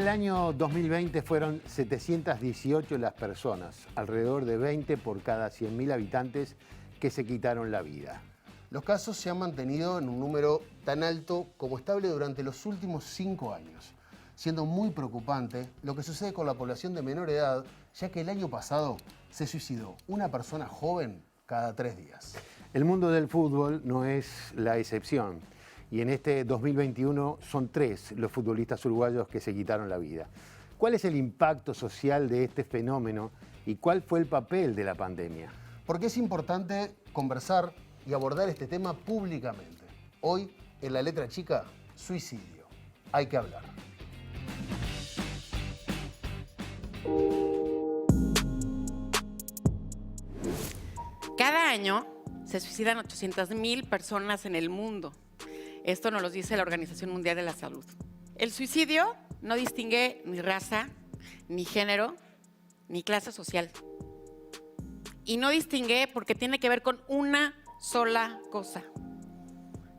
el año 2020 fueron 718 las personas, alrededor de 20 por cada 100.000 habitantes que se quitaron la vida. Los casos se han mantenido en un número tan alto como estable durante los últimos 5 años, siendo muy preocupante lo que sucede con la población de menor edad, ya que el año pasado se suicidó una persona joven cada 3 días. El mundo del fútbol no es la excepción y en este 2021 son 3 los futbolistas uruguayos que se quitaron la vida. ¿Cuál es el impacto social de este fenómeno y cuál fue el papel de la pandemia? Porque es importante conversar y abordar este tema públicamente. Hoy, en La Letra Chica, suicidio. Hay que hablar. Cada año se suicidan 800.000 personas en el mundo. Esto nos lo dice la Organización Mundial de la Salud. El suicidio no distingue ni raza, ni género, ni clase social. Y no distingue porque tiene que ver con una sola cosa,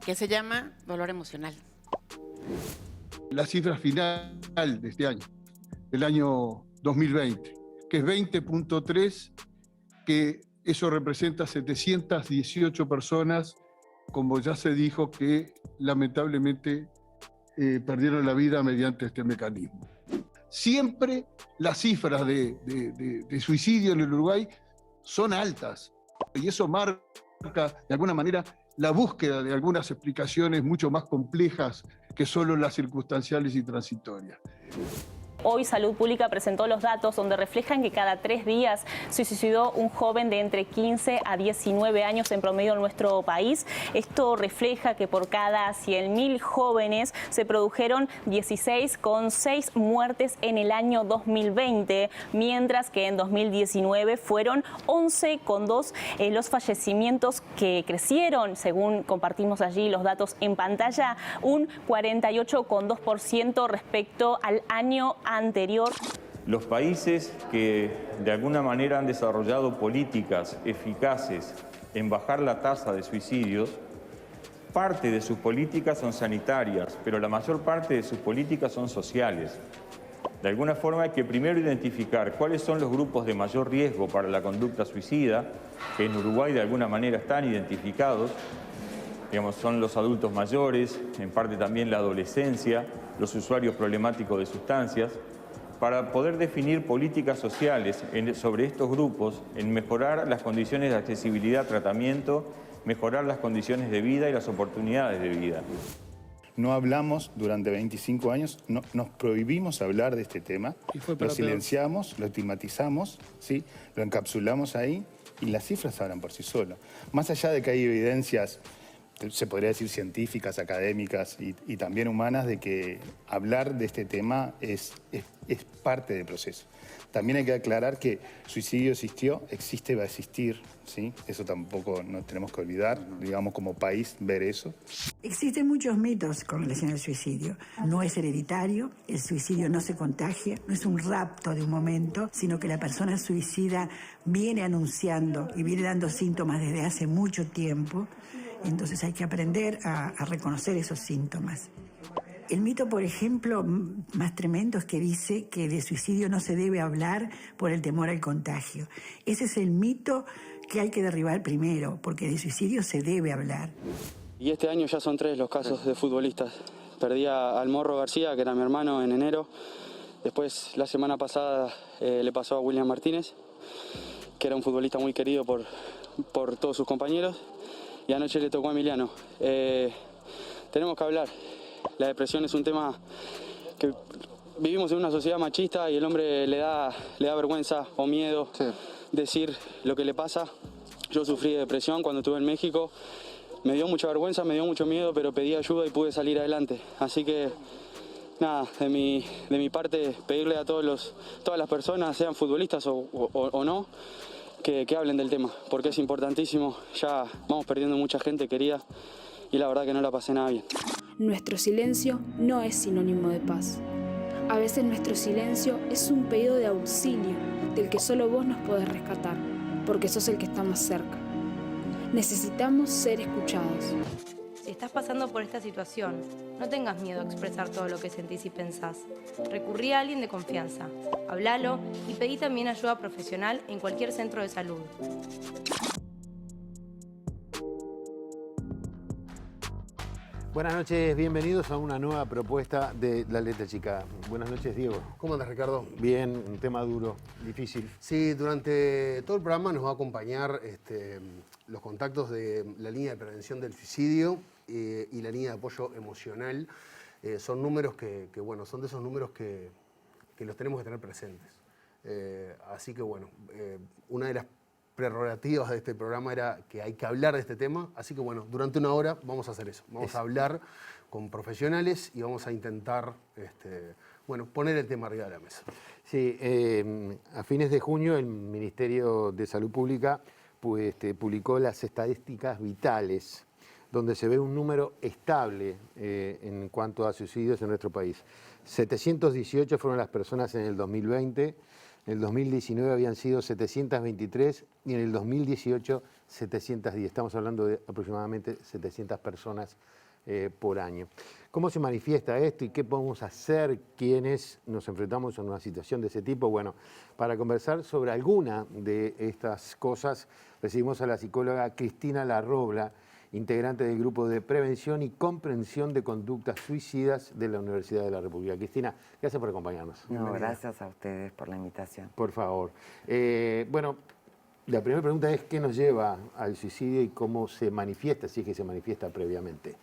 que se llama dolor emocional. La cifra final de este año, del año 2020, que es 20.3, que eso representa 718 personas, como ya se dijo, que lamentablemente perdieron la vida mediante este mecanismo. Siempre las cifras de suicidio en el Uruguay son altas, y eso marca de alguna manera la búsqueda de algunas explicaciones mucho más complejas que solo las circunstanciales y transitorias. Hoy Salud Pública presentó los datos donde reflejan que cada 3 días se suicidó un joven de entre 15 a 19 años en promedio en nuestro país. Esto refleja que por cada 100.000 jóvenes se produjeron 16,6 muertes en el año 2020, mientras que en 2019 fueron 11,2 los fallecimientos que crecieron, según compartimos allí los datos en pantalla, un 48,2% respecto al año anterior. Los países que de alguna manera han desarrollado políticas eficaces en bajar la tasa de suicidios, parte de sus políticas son sanitarias, pero la mayor parte de sus políticas son sociales. De alguna forma hay que primero identificar cuáles son los grupos de mayor riesgo para la conducta suicida, que en Uruguay de alguna manera están identificados. Digamos, son los adultos mayores, en parte también la adolescencia, los usuarios problemáticos de sustancias, para poder definir políticas sociales sobre estos grupos, en mejorar las condiciones de accesibilidad a tratamiento, mejorar las condiciones de vida y las oportunidades de vida. No hablamos durante 25 años, nos prohibimos hablar de este tema, lo silenciamos, lo estigmatizamos, ¿sí? Lo encapsulamos ahí y las cifras hablan por sí solas. Más allá de que hay evidencias, se podría decir científicas, académicas y también humanas, de que hablar de este tema es parte del proceso. También hay que aclarar que suicidio existió, existe y va a existir, ¿sí? Eso tampoco nos tenemos que olvidar, digamos, como país, ver eso. Existen muchos mitos con relación al suicidio. No es hereditario, el suicidio no se contagia, no es un rapto de un momento, sino que la persona suicida viene anunciando y viene dando síntomas desde hace mucho tiempo. Entonces hay que aprender a reconocer esos síntomas. El mito, por ejemplo, más tremendo es que dice que de suicidio no se debe hablar por el temor al contagio. Ese es el mito que hay que derribar primero, porque de suicidio se debe hablar. Y este año ya son 3 los casos de futbolistas. Perdí al Morro García, que era mi hermano, en enero. Después, la semana pasada, le pasó a William Martínez, que era un futbolista muy querido por todos sus compañeros. Y anoche le tocó a Emiliano. Tenemos que hablar. La depresión es un tema que vivimos en una sociedad machista y el hombre le da vergüenza o miedo decir lo que le pasa. Yo sufrí de depresión cuando estuve en México. Me dio mucha vergüenza, me dio mucho miedo, pero pedí ayuda y pude salir adelante. Así que, nada, de mi parte, pedirle a todas las personas, sean futbolistas o no, que hablen del tema, porque es importantísimo. Ya vamos perdiendo mucha gente querida y la verdad que no la pasé nada bien. Nuestro silencio no es sinónimo de paz. A veces nuestro silencio es un pedido de auxilio del que solo vos nos podés rescatar, porque sos el que está más cerca. Necesitamos ser escuchados. Si estás pasando por esta situación, no tengas miedo a expresar todo lo que sentís y pensás. Recurrí a alguien de confianza, hablalo y pedí también ayuda profesional en cualquier centro de salud. Buenas noches, bienvenidos a una nueva propuesta de La Letra Chica. Buenas noches, Diego. ¿Cómo andas, Ricardo? Bien, un tema duro, difícil. Sí, durante todo el programa nos va a acompañar los contactos de la línea de prevención del suicidio y la línea de apoyo emocional. Son números bueno, son de esos números que los tenemos que tener presentes. Así que, bueno, una de las prerrogativas de este programa era que hay que hablar de este tema, así que bueno, durante una hora vamos a hacer eso. Vamos a hablar con profesionales y vamos a intentar bueno, poner el tema arriba de la mesa. Sí, a fines de junio el Ministerio de Salud Pública publicó las estadísticas vitales, donde se ve un número estable en cuanto a suicidios en nuestro país. 718 fueron las personas en el 2020, en el 2019 habían sido 723 y en el 2018 710. Estamos hablando de aproximadamente 700 personas por año. ¿Cómo se manifiesta esto y qué podemos hacer quienes nos enfrentamos a una situación de ese tipo? Bueno, para conversar sobre alguna de estas cosas, recibimos a la psicóloga Cristina Larrobla, integrante del Grupo de Prevención y Comprensión de Conductas Suicidas de la Universidad de la República. Cristina, gracias por acompañarnos. No, gracias a ustedes por la invitación. Por favor. Bueno, la primera pregunta es ¿qué nos lleva al suicidio y cómo se manifiesta, si es que se manifiesta previamente?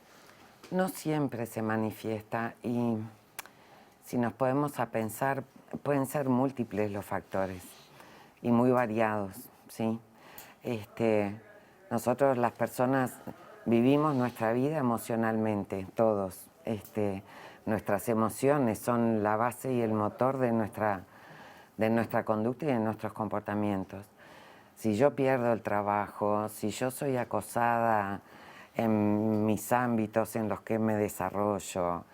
No siempre se manifiesta y si nos podemos a pensar, pueden ser múltiples los factores y muy variados, ¿sí? Nosotros las personas vivimos nuestra vida emocionalmente, todos. Nuestras emociones son la base y el motor de nuestra conducta y de nuestros comportamientos. Si yo pierdo el trabajo, si yo soy acosada en mis ámbitos en los que me desarrollo,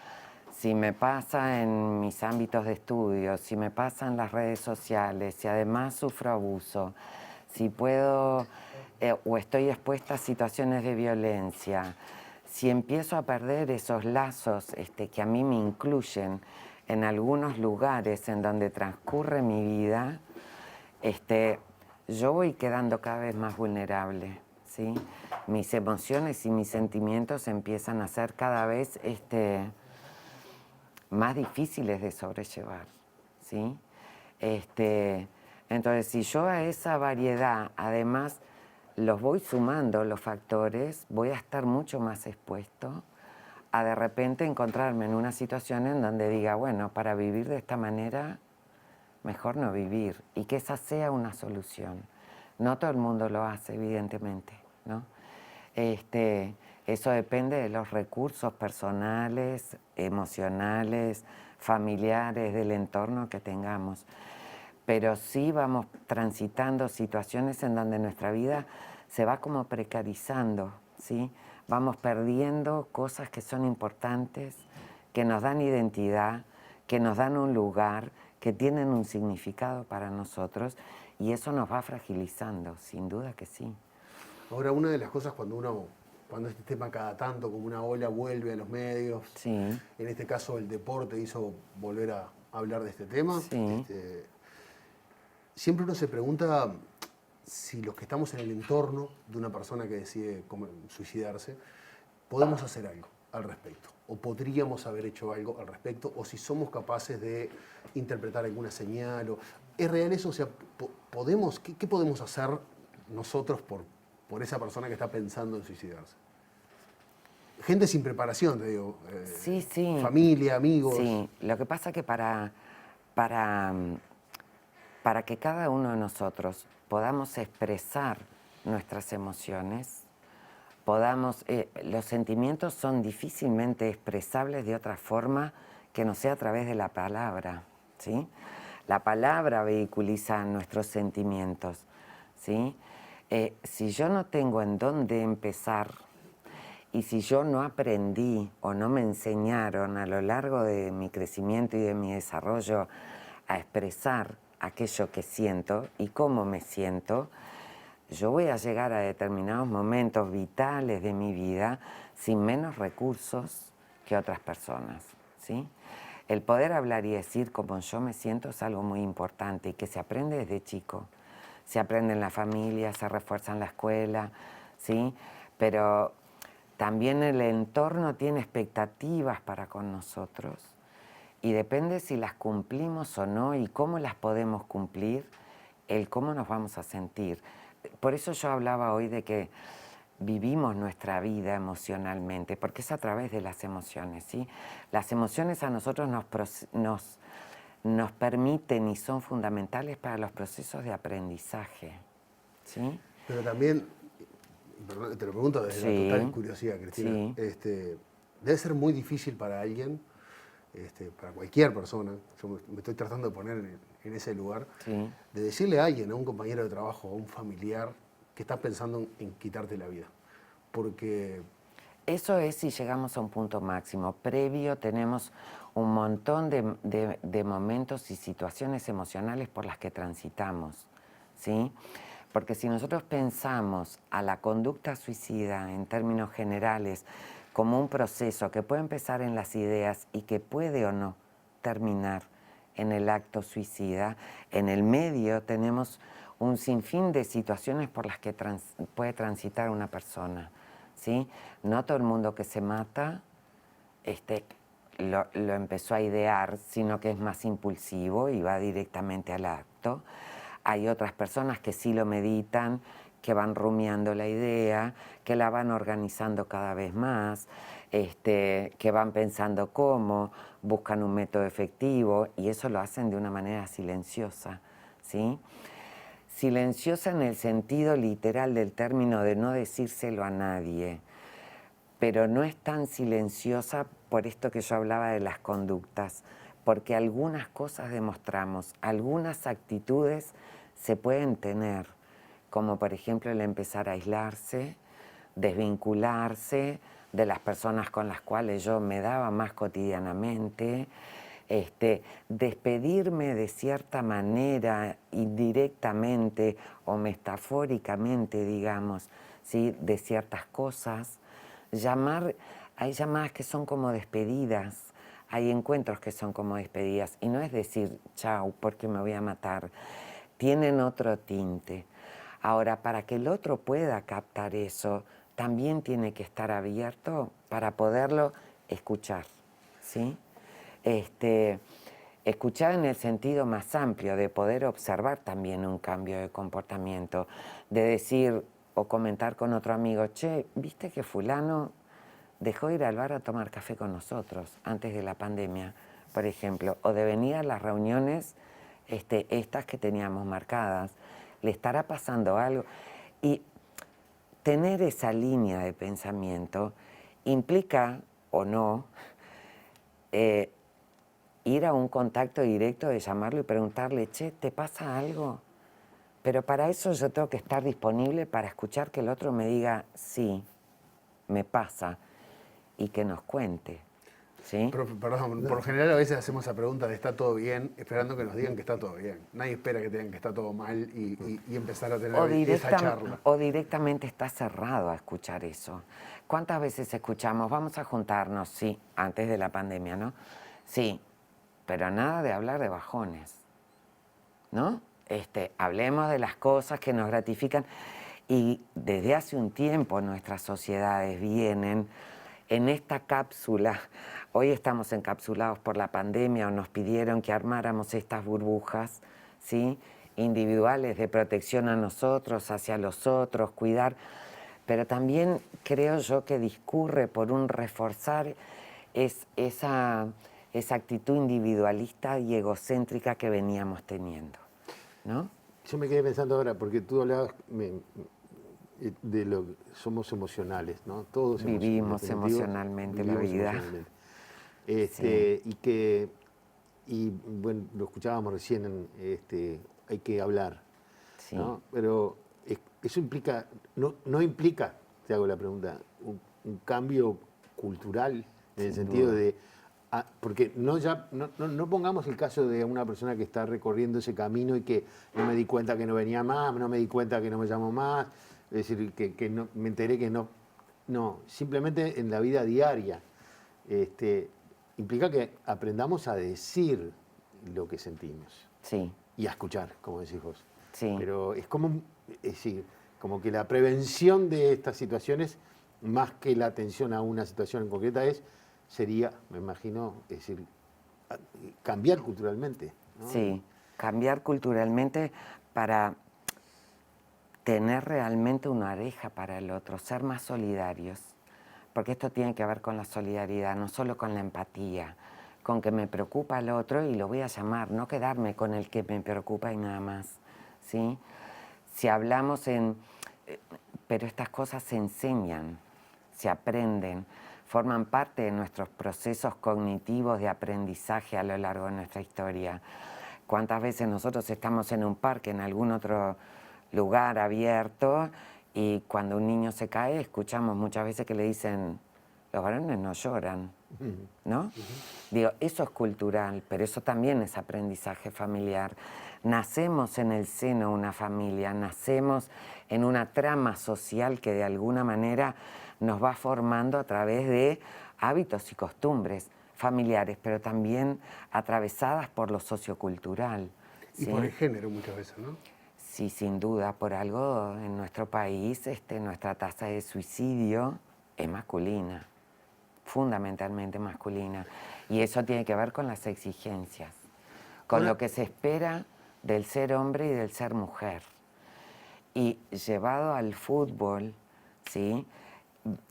si me pasa en mis ámbitos de estudio, si me pasa en las redes sociales, si además sufro abuso, si puedo o estoy expuesta a situaciones de violencia, si empiezo a perder esos lazos que a mí me incluyen en algunos lugares en donde transcurre mi vida, yo voy quedando cada vez más vulnerable, ¿sí? Mis emociones y mis sentimientos empiezan a ser cada vez más difíciles de sobrellevar, ¿sí? Entonces, si yo a esa variedad, además, los voy sumando los factores, voy a estar mucho más expuesto a de repente encontrarme en una situación en donde diga, bueno, para vivir de esta manera, mejor no vivir, y que esa sea una solución. No todo el mundo lo hace, evidentemente, ¿no? Eso depende de los recursos personales, emocionales, familiares, del entorno que tengamos. Pero sí vamos transitando situaciones en donde nuestra vida se va como precarizando, ¿sí? Vamos perdiendo cosas que son importantes, que nos dan identidad, que nos dan un lugar, que tienen un significado para nosotros, y eso nos va fragilizando, sin duda que sí. Ahora, una de las cosas cuando este tema cada tanto, como una ola, vuelve a los medios, sí. En este caso el deporte hizo volver a hablar de este tema, sí. Siempre uno se pregunta si los que estamos en el entorno de una persona que decide suicidarse, podemos hacer algo al respecto, o podríamos haber hecho algo al respecto, o si somos capaces de interpretar alguna señal. ¿Es real eso? O sea, ¿qué podemos hacer nosotros por esa persona que está pensando en suicidarse? Gente sin preparación, te digo. Sí, sí. Familia, amigos. Sí, lo que pasa es que para que cada uno de nosotros podamos expresar nuestras emociones, los sentimientos son difícilmente expresables de otra forma que no sea a través de la palabra, ¿sí? La palabra vehiculiza nuestros sentimientos, ¿sí? Si yo no tengo en dónde empezar y si yo no aprendí o no me enseñaron a lo largo de mi crecimiento y de mi desarrollo a expresar aquello que siento y cómo me siento, yo voy a llegar a determinados momentos vitales de mi vida sin menos recursos que otras personas, ¿sí? El poder hablar y decir como yo me siento es algo muy importante y que se aprende desde chico. Se aprende en la familia, se refuerza en la escuela, ¿sí? Pero también el entorno tiene expectativas para con nosotros y depende si las cumplimos o no y cómo las podemos cumplir, el cómo nos vamos a sentir. Por eso yo hablaba hoy de que vivimos nuestra vida emocionalmente, porque es a través de las emociones, ¿sí? Las emociones a nosotros nos permiten y son fundamentales para los procesos de aprendizaje, ¿sí? Pero también, perdón, te lo pregunto desde la total curiosidad, Cristina, debe ser muy difícil para alguien, para cualquier persona, yo me estoy tratando de poner en ese lugar, de decirle a alguien, a un compañero de trabajo, a un familiar, que estás pensando en quitarte la vida. Porque eso es si llegamos a un punto máximo. Previo tenemos un montón de momentos y situaciones emocionales por las que transitamos, ¿sí? Porque si nosotros pensamos a la conducta suicida en términos generales como un proceso que puede empezar en las ideas y que puede o no terminar en el acto suicida, en el medio tenemos un sinfín de situaciones por las que puede transitar una persona, ¿sí? No todo el mundo que se mata lo empezó a idear, sino que es más impulsivo y va directamente al acto. Hay otras personas que sí lo meditan, que van rumiando la idea, que la van organizando cada vez más, que van pensando cómo, buscan un método efectivo y eso lo hacen de una manera silenciosa, ¿sí? Silenciosa en el sentido literal del término de no decírselo a nadie, pero no es tan silenciosa por esto que yo hablaba de las conductas, porque algunas cosas demostramos, algunas actitudes se pueden tener, como por ejemplo el empezar a aislarse, desvincularse de las personas con las cuales yo me daba más cotidianamente, despedirme de cierta manera indirectamente o metafóricamente, digamos, ¿sí? De ciertas cosas. Hay llamadas que son como despedidas, hay encuentros que son como despedidas y no es decir chau porque me voy a matar, tienen otro tinte. Ahora, para que el otro pueda captar eso, también tiene que estar abierto para poderlo escuchar, ¿sí? Escuchar en el sentido más amplio, de poder observar también un cambio de comportamiento, de decir o comentar con otro amigo, che, ¿viste que fulano dejó de ir al bar a tomar café con nosotros antes de la pandemia, por ejemplo? O de venir a las reuniones estas que teníamos marcadas, ¿le estará pasando algo? Y tener esa línea de pensamiento implica, o no, ir a un contacto directo de llamarlo y preguntarle, che, ¿te pasa algo? Pero para eso yo tengo que estar disponible para escuchar que el otro me diga, sí, me pasa, y que nos cuente. ¿Sí? Perdón, por lo general a veces hacemos esa pregunta de ¿está todo bien? Esperando que nos digan que está todo bien. Nadie espera que te digan que está todo mal y empezar a tener esa charla. O directamente está cerrado a escuchar eso. ¿Cuántas veces escuchamos, vamos a juntarnos? Sí, antes de la pandemia, ¿no? Sí, pero nada de hablar de bajones, ¿no? Hablemos de las cosas que nos gratifican. Y desde hace un tiempo nuestras sociedades vienen en esta cápsula. Hoy estamos encapsulados por la pandemia o nos pidieron que armáramos estas burbujas, ¿sí? Individuales de protección a nosotros, hacia los otros, cuidar. Pero también creo yo que discurre por un reforzar esa actitud individualista y egocéntrica que veníamos teniendo, ¿no? Yo me quedé pensando ahora, porque tú hablabas de lo que somos emocionales, ¿no? Todos vivimos emocionalmente la vida. Sí. Y bueno, lo escuchábamos recién, hay que hablar, sí. ¿No? Pero eso implica, no implica, te hago la pregunta, un cambio cultural en el sentido de porque no pongamos el caso de una persona que está recorriendo ese camino y que no me di cuenta que no venía más, no me di cuenta que no me llamó más, es decir, que no, me enteré que no. No, simplemente en la vida diaria. Implica que aprendamos a decir lo que sentimos. Sí. Y a escuchar, como decís vos. Sí. Pero es decir, como que la prevención de estas situaciones, más que la atención a una situación en concreta, sería, me imagino, es decir, cambiar culturalmente, ¿no? Sí, cambiar culturalmente para tener realmente una oreja para el otro, ser más solidarios, porque esto tiene que ver con la solidaridad, no solo con la empatía, con que me preocupa al otro y lo voy a llamar, no quedarme con el que me preocupa y nada más, ¿sí? Si hablamos pero estas cosas se enseñan, se aprenden, forman parte de nuestros procesos cognitivos de aprendizaje a lo largo de nuestra historia. ¿Cuántas veces nosotros estamos en un parque, en algún otro lugar abierto, y cuando un niño se cae, escuchamos muchas veces que le dicen, los varones no lloran, ¿no? Digo, eso es cultural, pero eso también es aprendizaje familiar. Nacemos en el seno de una familia, nacemos en una trama social que de alguna manera nos va formando a través de hábitos y costumbres familiares, pero también atravesadas por lo sociocultural. Y ¿sí? por el género muchas veces, ¿no? Sí, sin duda, por algo en nuestro país nuestra tasa de suicidio es masculina, fundamentalmente masculina. Y eso tiene que ver con las exigencias, con lo que se espera del ser hombre y del ser mujer. Y llevado al fútbol, ¿sí?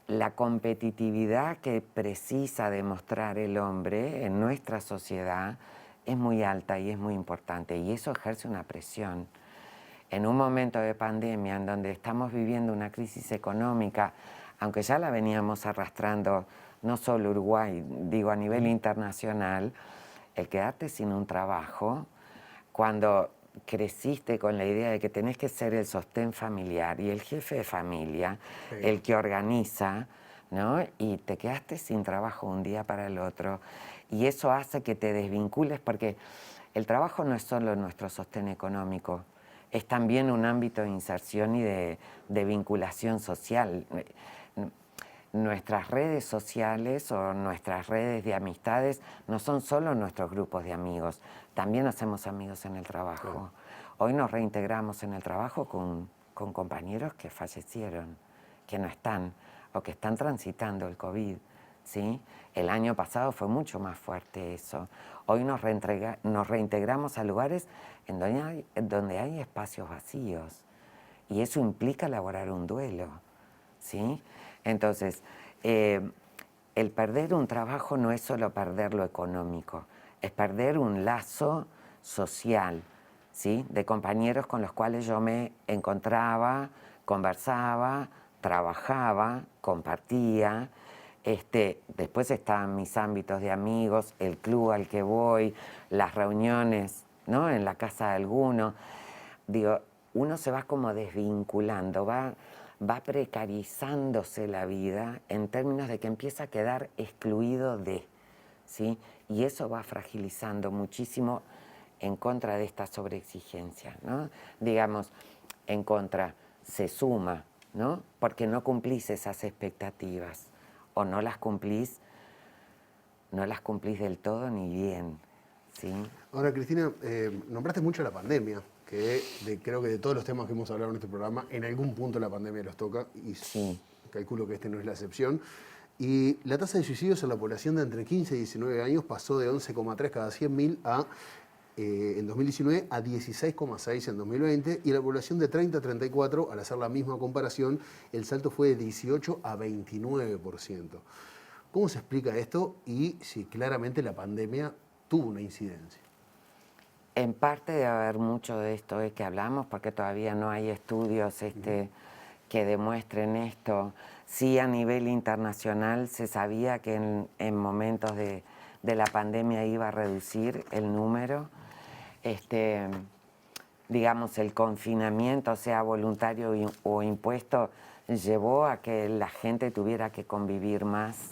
La competitividad que precisa demostrar el hombre en nuestra sociedad es muy alta y es muy importante, y eso ejerce una presión. En un momento de pandemia en donde estamos viviendo una crisis económica, aunque ya la veníamos arrastrando, no solo Uruguay, digo a nivel internacional, el quedarte sin un trabajo, cuando creciste con la idea de que tenés que ser el sostén familiar y el jefe de familia, el que organiza, ¿no? Y te quedaste sin trabajo un día para el otro. Y eso hace que te desvincules, porque el trabajo no es solo nuestro sostén económico, es también un ámbito de inserción y de vinculación social. Nuestras redes sociales o nuestras redes de amistades no son solo nuestros grupos de amigos, también hacemos amigos en el trabajo. Claro. Hoy nos reintegramos en el trabajo con compañeros que fallecieron, que no están o que están transitando el COVID, ¿sí? El año pasado fue mucho más fuerte eso. Hoy nos reintegramos a lugares en donde hay espacios vacíos, y eso implica elaborar un duelo, ¿sí? Entonces, el perder un trabajo no es solo perder lo económico, es perder un lazo social, ¿sí? De compañeros con los cuales yo me encontraba, conversaba, trabajaba, compartía. Después estaban mis ámbitos de amigos, el club al que voy, las reuniones, ¿no? En la casa de alguno. Digo, uno se va como desvinculando, va precarizándose la vida en términos de que empieza a quedar excluido de, ¿sí? Y eso va fragilizando muchísimo en contra de esta sobreexigencia, ¿no? Digamos, en contra, se suma, ¿no? Porque no cumplís esas expectativas, o no las cumplís del todo ni bien, ¿sí? Ahora, Cristina, nombraste mucho la pandemia, que creo que de todos los temas que hemos hablado en este programa, en algún punto la pandemia los toca, y sí, calculo que este no es la excepción. Y la tasa de suicidios en la población de entre 15 y 19 años pasó de 11,3 cada 100.000 en 2019 a 16,6 en 2020, y la población de 30 a 34, al hacer la misma comparación, el salto fue de 18 a 29%. ¿Cómo se explica esto y si claramente la pandemia tuvo una incidencia? En parte debe haber mucho de esto que hablamos, porque todavía no hay estudios que demuestren esto. Sí, a nivel internacional se sabía que en momentos de la pandemia iba a reducir el número. Digamos, el confinamiento, sea voluntario o impuesto, llevó a que la gente tuviera que convivir más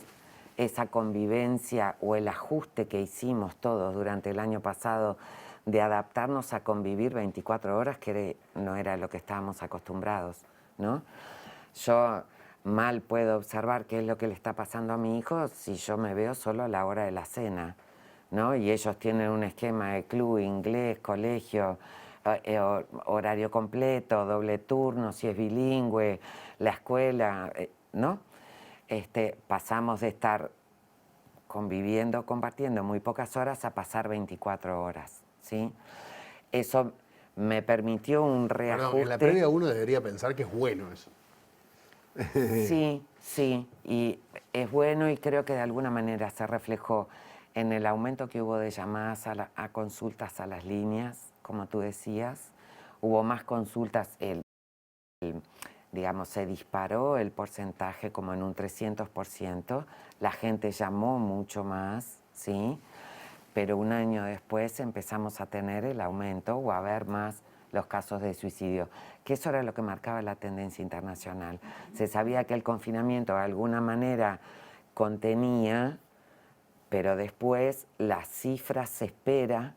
esa convivencia o el ajuste que hicimos todos durante el año pasado de adaptarnos a convivir 24 horas, que no era lo que estábamos acostumbrados, ¿no? Yo mal puedo observar qué es lo que le está pasando a mi hijo si yo me veo solo a la hora de la cena, ¿no? Y ellos tienen un esquema de club, inglés, colegio, horario completo, doble turno, si es bilingüe, la escuela, ¿no? Pasamos de estar conviviendo, compartiendo muy pocas horas a pasar 24 horas, ¿sí? Eso me permitió un reajuste. Perdón, en la previa uno debería pensar que es bueno eso. Sí, sí, y es bueno y creo que de alguna manera se reflejó en el aumento que hubo de llamadas a consultas a las líneas, como tú decías. Hubo más consultas, digamos, se disparó el porcentaje como en un 300%. La gente llamó mucho más, ¿sí? Pero un año después empezamos a tener el aumento o a ver más los casos de suicidio, que eso era lo que marcaba la tendencia internacional. Se sabía que el confinamiento de alguna manera contenía, pero después las cifras se espera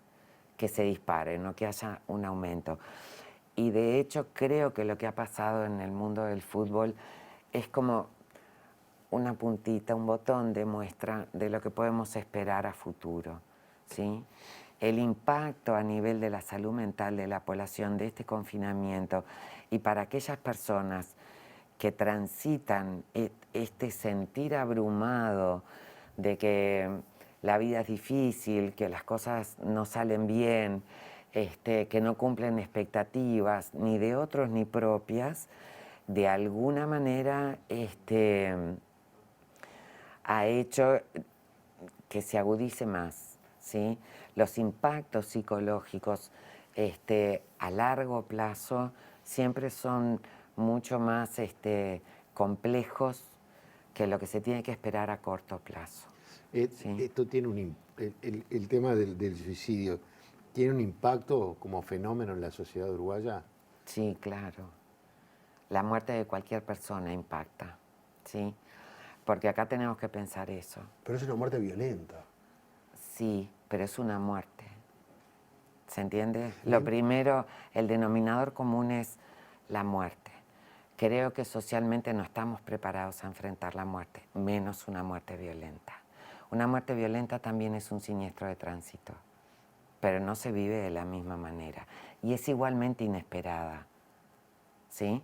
que se disparen, no que haya un aumento. Y de hecho creo que lo que ha pasado en el mundo del fútbol es como una puntita, un botón de muestra de lo que podemos esperar a futuro, ¿sí? El impacto a nivel de la salud mental de la población de este confinamiento y para aquellas personas que transitan este sentir abrumado de que la vida es difícil, que las cosas no salen bien, que no cumplen expectativas ni de otros ni propias, de alguna manera ha hecho que se agudice más, ¿sí? Los impactos psicológicos a largo plazo siempre son mucho más complejos que lo que se tiene que esperar a corto plazo. ¿Sí? Esto tiene el tema del suicidio, ¿tiene un impacto como fenómeno en la sociedad uruguaya? Sí, claro. La muerte de cualquier persona impacta, ¿sí? Porque acá tenemos que pensar eso. Pero es una muerte violenta. Sí, pero es una muerte. ¿Se entiende? Lo primero, el denominador común es la muerte. Creo que socialmente no estamos preparados a enfrentar la muerte, menos una muerte violenta. Una muerte violenta también es un siniestro de tránsito, pero no se vive de la misma manera. Y es igualmente inesperada, ¿sí?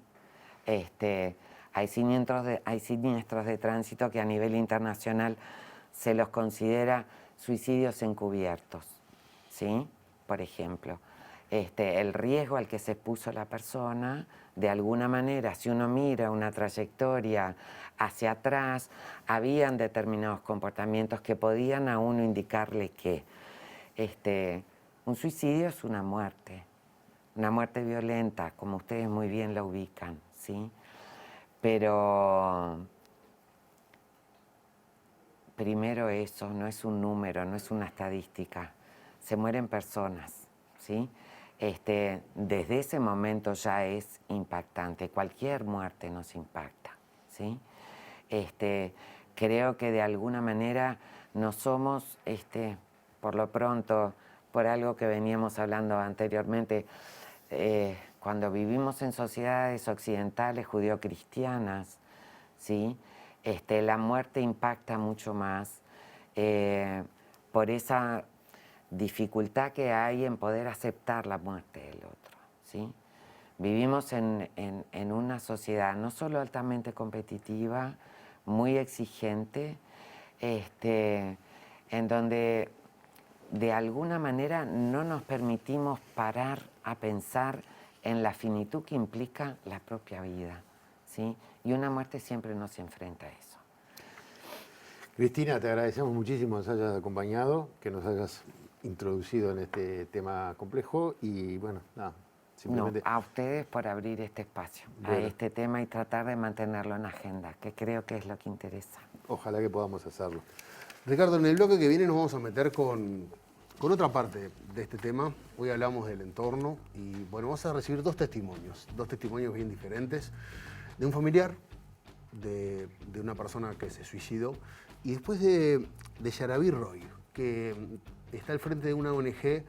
Hay siniestros de tránsito que a nivel internacional se los considera suicidios encubiertos, ¿sí? Por ejemplo, el riesgo al que se expuso la persona, de alguna manera, si uno mira una trayectoria hacia atrás, habían determinados comportamientos que podían a uno indicarle que un suicidio es una muerte violenta, como ustedes muy bien la ubican, ¿sí? Pero primero eso, no es un número, no es una estadística, se mueren personas, ¿sí? Desde ese momento ya es impactante, cualquier muerte nos impacta, ¿sí? Creo que de alguna manera no somos, por lo pronto, por algo que veníamos hablando anteriormente, cuando vivimos en sociedades occidentales judeocristianas, ¿sí? La muerte impacta mucho más por esa dificultad que hay en poder aceptar la muerte del otro, ¿sí? Vivimos en una sociedad no solo altamente competitiva, muy exigente, en donde de alguna manera no nos permitimos parar a pensar en la finitud que implica la propia vida, ¿sí? Y una muerte siempre nos enfrenta a eso. Cristina, te agradecemos muchísimo que nos hayas acompañado, que nos hayas introducido en este tema complejo y bueno, nada, simplemente... No, a ustedes por abrir este espacio, a este tema y tratar de mantenerlo en agenda, que creo que es lo que interesa. Ojalá que podamos hacerlo. Ricardo, en el bloque que viene nos vamos a meter con otra parte de este tema. Hoy hablamos del entorno y bueno, vamos a recibir dos testimonios bien diferentes, de un familiar, de una persona que se suicidó Y después de Yaraví Roy, que está al frente de una ONG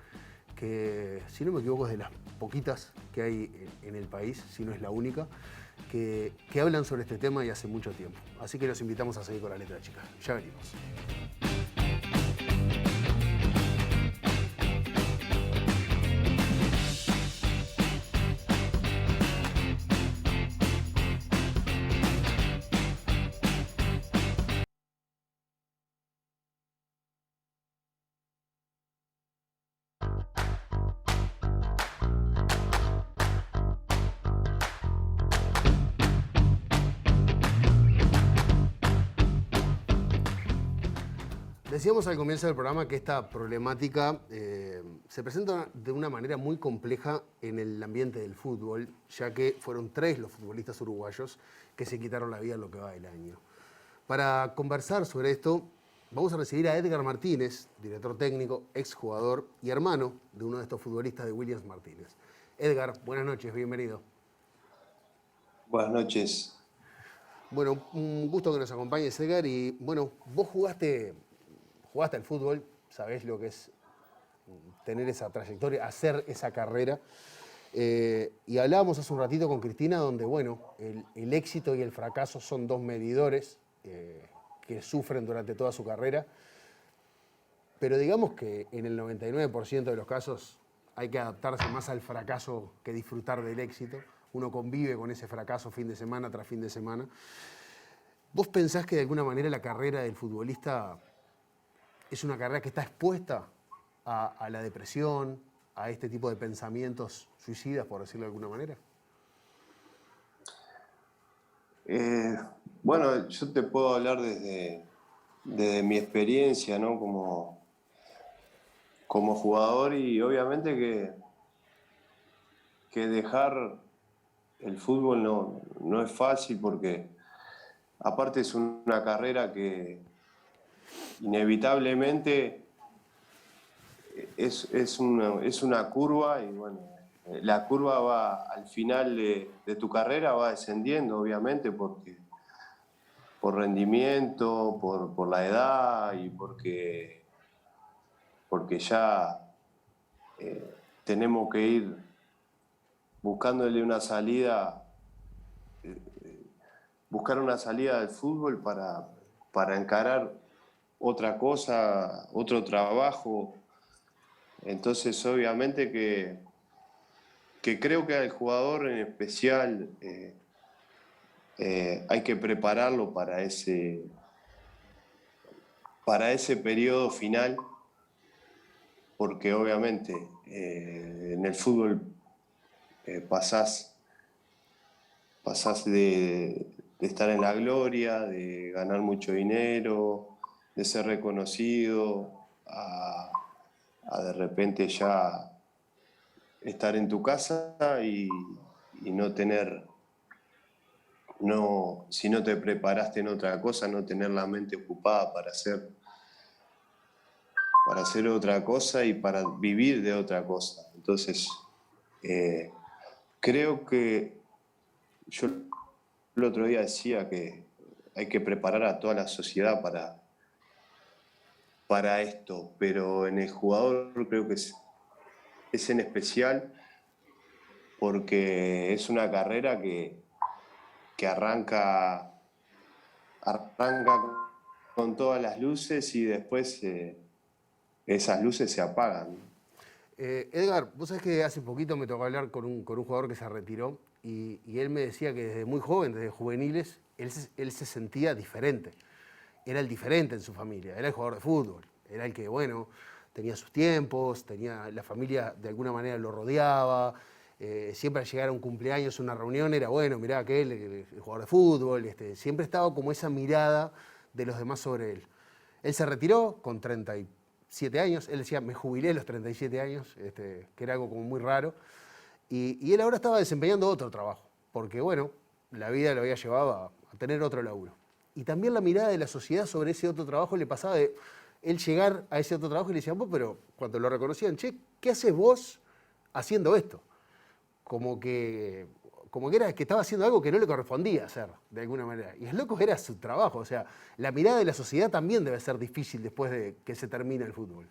que, si no me equivoco, es de las poquitas que hay en el país, si no es la única, que hablan sobre este tema y hace mucho tiempo. Así que los invitamos a seguir con la letra chica. Ya venimos. Decíamos al comienzo del programa que esta problemática se presenta de una manera muy compleja en el ambiente del fútbol, ya que fueron 3 los futbolistas uruguayos que se quitaron la vida en lo que va del año. Para conversar sobre esto, vamos a recibir a Edgar Martínez, director técnico, exjugador y hermano de uno de estos futbolistas de Williams Martínez. Edgar, buenas noches, bienvenido. Buenas noches. Bueno, un gusto que nos acompañes, Edgar. Y bueno, vos jugaste al fútbol, sabés lo que es tener esa trayectoria, hacer esa carrera. Y hablábamos hace un ratito con Cristina, donde bueno, el éxito y el fracaso son 2 medidores que sufren durante toda su carrera. Pero digamos que en el 99% de los casos hay que adaptarse más al fracaso que disfrutar del éxito. Uno convive con ese fracaso fin de semana tras fin de semana. ¿Vos pensás que de alguna manera la carrera del futbolista es una carrera que está expuesta a la depresión, a este tipo de pensamientos suicidas, por decirlo de alguna manera? Bueno, yo te puedo hablar desde mi experiencia, ¿no? Como jugador, y obviamente que dejar el fútbol no es fácil, porque aparte es una carrera que inevitablemente es una curva, y bueno, la curva va al final de tu carrera, va descendiendo, obviamente, porque por rendimiento, por la edad y porque ya tenemos que ir buscándole una salida, buscar una salida del fútbol para encarar otra cosa, otro trabajo. Entonces, obviamente que creo que al jugador en especial hay que prepararlo para ese periodo final, porque obviamente en el fútbol pasás de estar en la gloria, de ganar mucho dinero, de ser reconocido, a de repente ya estar en tu casa y no tener, si no te preparaste en otra cosa, no tener la mente ocupada para hacer otra cosa y para vivir de otra cosa. Entonces, creo que yo el otro día decía que hay que preparar a toda la sociedad para esto, pero en el jugador creo que es en especial, porque es una carrera que arranca con todas las luces y después esas luces se apagan. Edgar, vos sabés que hace poquito me tocó hablar con un jugador que se retiró y él me decía que desde muy joven, desde juveniles, él se sentía diferente. Era el diferente en su familia, era el jugador de fútbol, era el que, bueno, tenía sus tiempos, la familia de alguna manera lo rodeaba, siempre al llegar a un cumpleaños, una reunión, era, bueno, mirá aquel, el jugador de fútbol, siempre estaba como esa mirada de los demás sobre él. Él se retiró con 37 años, él decía, me jubilé a los 37 años, que era algo como muy raro, y él ahora estaba desempeñando otro trabajo, porque, bueno, la vida lo había llevado a tener otro laburo. Y también la mirada de la sociedad sobre ese otro trabajo le pasaba de él llegar a ese otro trabajo y le decían, pero cuando lo reconocían, che, ¿qué haces vos haciendo esto? Como como que estaba haciendo algo que no le correspondía hacer, de alguna manera. Y el loco era su trabajo, o sea, la mirada de la sociedad también debe ser difícil después de que se termine el fútbol.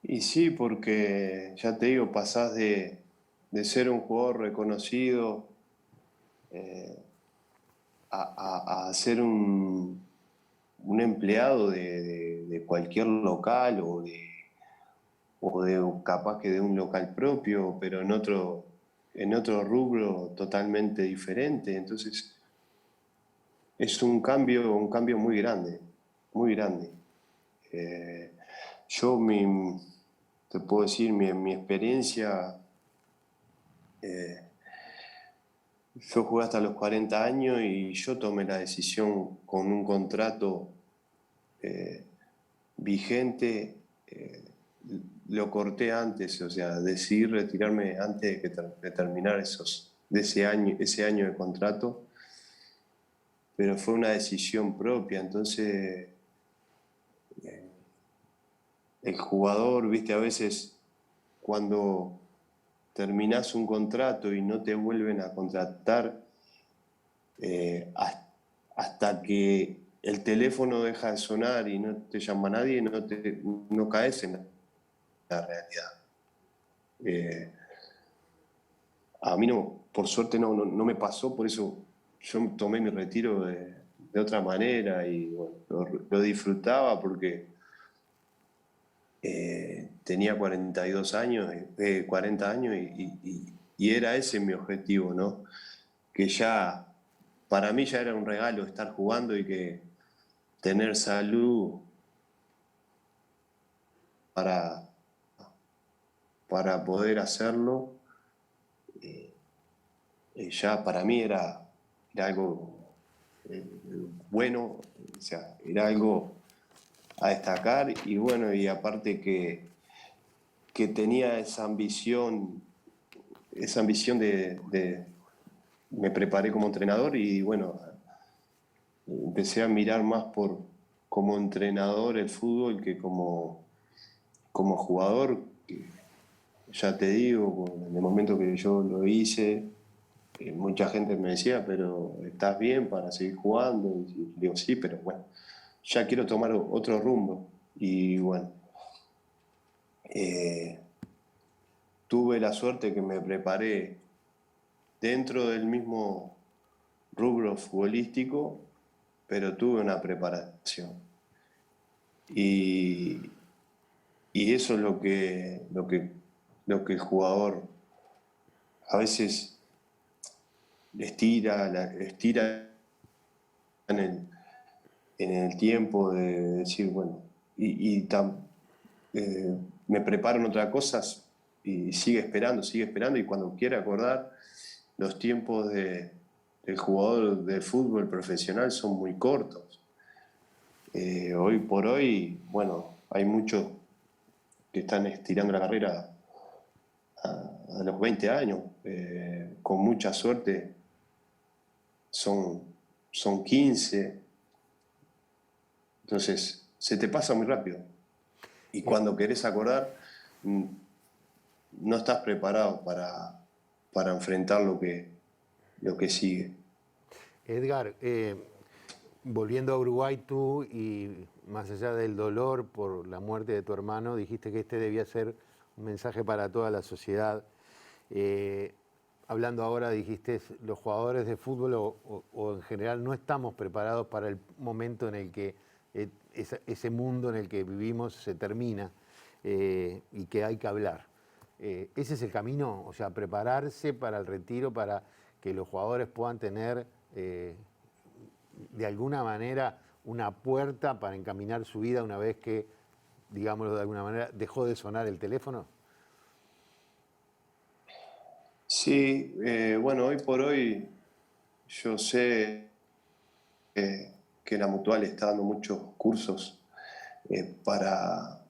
Y sí, porque ya te digo, pasás de ser un jugador reconocido a ser un empleado de cualquier local o de capaz que de un local propio, pero en otro rubro totalmente diferente. Entonces es un cambio muy grande, muy grande. Yo te puedo decir mi experiencia. Yo jugué hasta los 40 años y yo tomé la decisión con un contrato vigente, lo corté antes, o sea, decidí retirarme antes de terminar ese año de contrato, pero fue una decisión propia. Entonces, el jugador, viste, a veces cuando terminás un contrato y no te vuelven a contratar hasta que el teléfono deja de sonar y no te llama nadie, no caes en la realidad. A mí por suerte no me pasó, por eso yo tomé mi retiro de otra manera y bueno, lo disfrutaba porque tenía 42 años, 40 años y era ese mi objetivo, ¿no? Que ya, para mí ya era un regalo estar jugando y que tener salud para poder hacerlo, ya para mí era algo bueno, o sea, era algo a destacar y bueno, y aparte que tenía esa ambición me preparé como entrenador y bueno, empecé a mirar más como entrenador el fútbol que como jugador. Ya te digo, en el momento que yo lo hice, mucha gente me decía, pero ¿estás bien para seguir jugando? Y digo, sí, pero bueno, ya quiero tomar otro rumbo. Y bueno, tuve la suerte que me preparé dentro del mismo rubro futbolístico, pero tuve una preparación. Y eso es lo que el jugador a veces estira en el tiempo de decir, bueno, me preparo en otras cosas y sigue esperando y cuando quiere acordar, los tiempos del jugador de fútbol profesional son muy cortos. Hoy por hoy, bueno, hay muchos que están estirando la carrera a los 20 años, con mucha suerte son 15, entonces se te pasa muy rápido y cuando querés acordar no estás preparado para enfrentar lo que sigue. Edgar, volviendo a Uruguay tú y más allá del dolor por la muerte de tu hermano, dijiste que este debía ser un mensaje para toda la sociedad. Hablando ahora, dijiste, los jugadores de fútbol o en general no estamos preparados para el momento en el que ese mundo en el que vivimos se termina y que hay que hablar. Ese es el camino, o sea, prepararse para el retiro, para que los jugadores puedan tener de alguna manera una puerta para encaminar su vida una vez que, digámoslo de alguna manera, dejó de sonar el teléfono. Sí, bueno, hoy por hoy yo sé que la Mutual está dando muchos cursos para